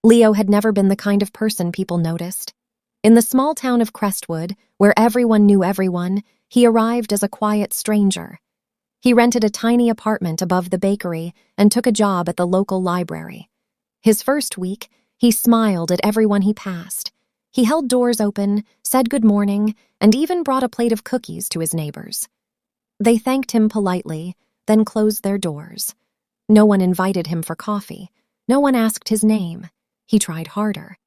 Leo had never been the kind of person people noticed. In the small town of Crestwood, where everyone knew everyone, he arrived as a quiet stranger. He rented a tiny apartment above the bakery and took a job at the local library. His first week, he smiled at everyone he passed. He held doors open, said good morning, and even brought a plate of cookies to his neighbors. They thanked him politely, then closed their doors. No one invited him for coffee. No one asked his name. He tried harder.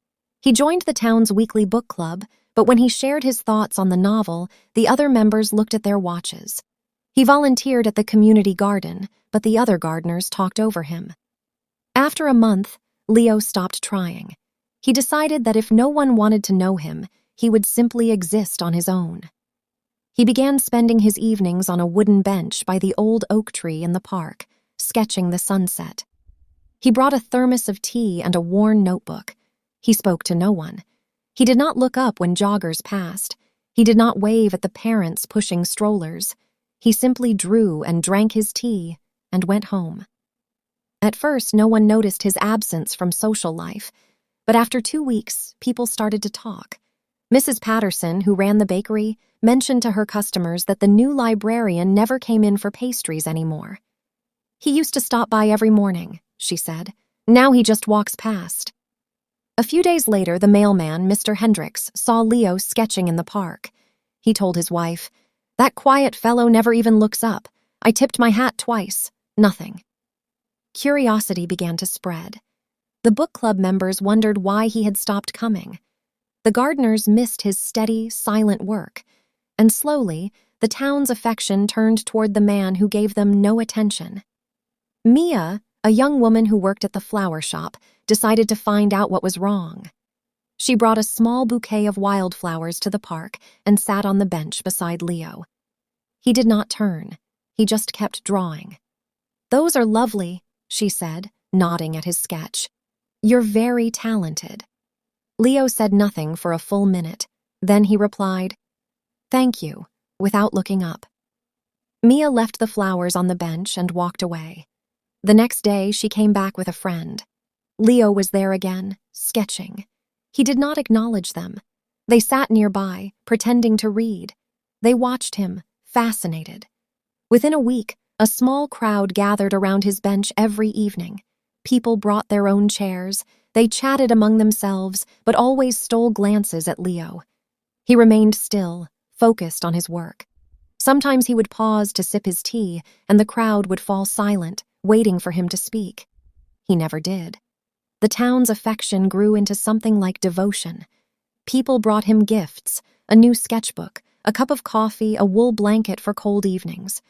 He joined the town's weekly book club, but when he shared his thoughts on the novel, the other members looked at their watches. He volunteered at the community garden, but the other gardeners talked over him. After a month, Leo stopped trying. He decided that if no one wanted to know him, he would simply exist on his own. He began spending his evenings on a wooden bench by the old oak tree in the park, sketching the sunset. He brought a thermos of tea and a worn notebook. He spoke to no one. He did not look up when joggers passed. He did not wave at the parents pushing strollers. He simply drew and drank his tea and went home. At first, no one noticed his absence from social life, but after 2 weeks, people started to talk. Mrs. Patterson, who ran the bakery, mentioned to her customers that the new librarian never came in for pastries anymore. "He used to stop by every morning," she said. "Now he just walks past." A few days later, the mailman, Mr. Hendricks, saw Leo sketching in the park. He told his wife, "That quiet fellow never even looks up. I tipped my hat twice. Nothing." Curiosity began to spread. The book club members wondered why he had stopped coming. The gardeners missed his steady, silent work, and slowly, the town's affection turned toward the man who gave them no attention. Mia, a young woman who worked at the flower shop, decided to find out what was wrong. She brought a small bouquet of wildflowers to the park and sat on the bench beside Leo. He did not turn. He just kept drawing. "Those are lovely," she said, nodding at his sketch. "You're very talented." Leo said nothing for a full minute. Then he replied, "Thank you," without looking up. Mia left the flowers on the bench and walked away. The next day, she came back with a friend. Leo was there again, sketching. He did not acknowledge them. They sat nearby, pretending to read. They watched him, fascinated. Within a week, a small crowd gathered around his bench every evening. People brought their own chairs. They chatted among themselves, but always stole glances at Leo. He remained still, focused on his work. Sometimes he would pause to sip his tea, and the crowd would fall silent, waiting for him to speak. He never did. The town's affection grew into something like devotion. People brought him gifts, a new sketchbook, a cup of coffee, a wool blanket for cold evenings.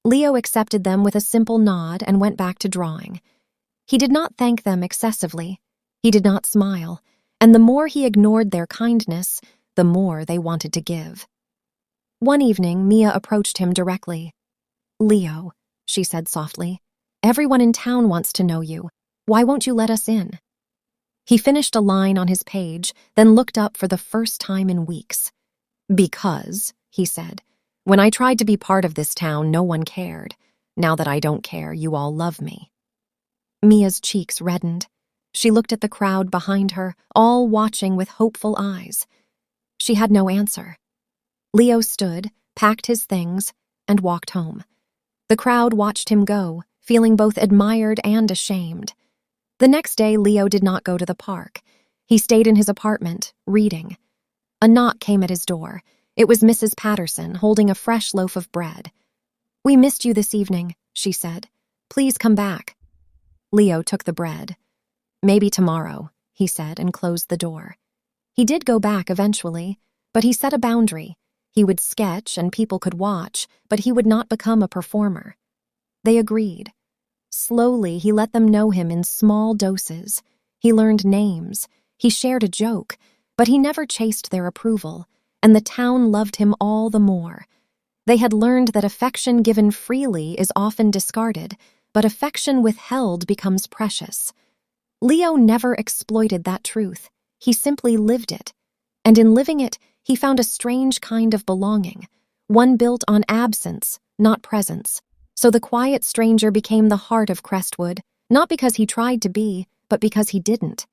Leo accepted them with a simple nod and went back to drawing. He did not thank them excessively. He did not smile, and the more he ignored their kindness, the more they wanted to give. One evening, Mia approached him directly. "Leo," she said softly, "everyone in town wants to know you. Why won't you let us in?" He finished a line on his page, then looked up for the first time in weeks. "Because," he said, "when I tried to be part of this town, no one cared. Now that I don't care, you all love me." Mia's cheeks reddened. She looked at the crowd behind her, all watching with hopeful eyes. She had no answer. Leo stood, packed his things, and walked home. The crowd watched him go, feeling both admired and ashamed. The next day, Leo did not go to the park. He stayed in his apartment, reading. A knock came at his door. It was Mrs. Patterson, holding a fresh loaf of bread. "We missed you this evening," she said. "Please come back." Leo took the bread. "Maybe tomorrow," he said, and closed the door. He did go back eventually, but he set a boundary. He would sketch and people could watch, but he would not become a performer. They agreed. Slowly, he let them know him in small doses. He learned names. He shared a joke, but he never chased their approval, and the town loved him all the more. They had learned that affection given freely is often discarded, but affection withheld becomes precious. Leo never exploited that truth. He simply lived it. And in living it, he found a strange kind of belonging, one built on absence, not presence. So the quiet stranger became the heart of Crestwood, not because he tried to be, but because he didn't.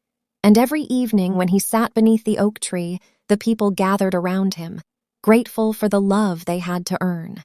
And every evening when he sat beneath the oak tree, the people gathered around him, grateful for the love they had to earn.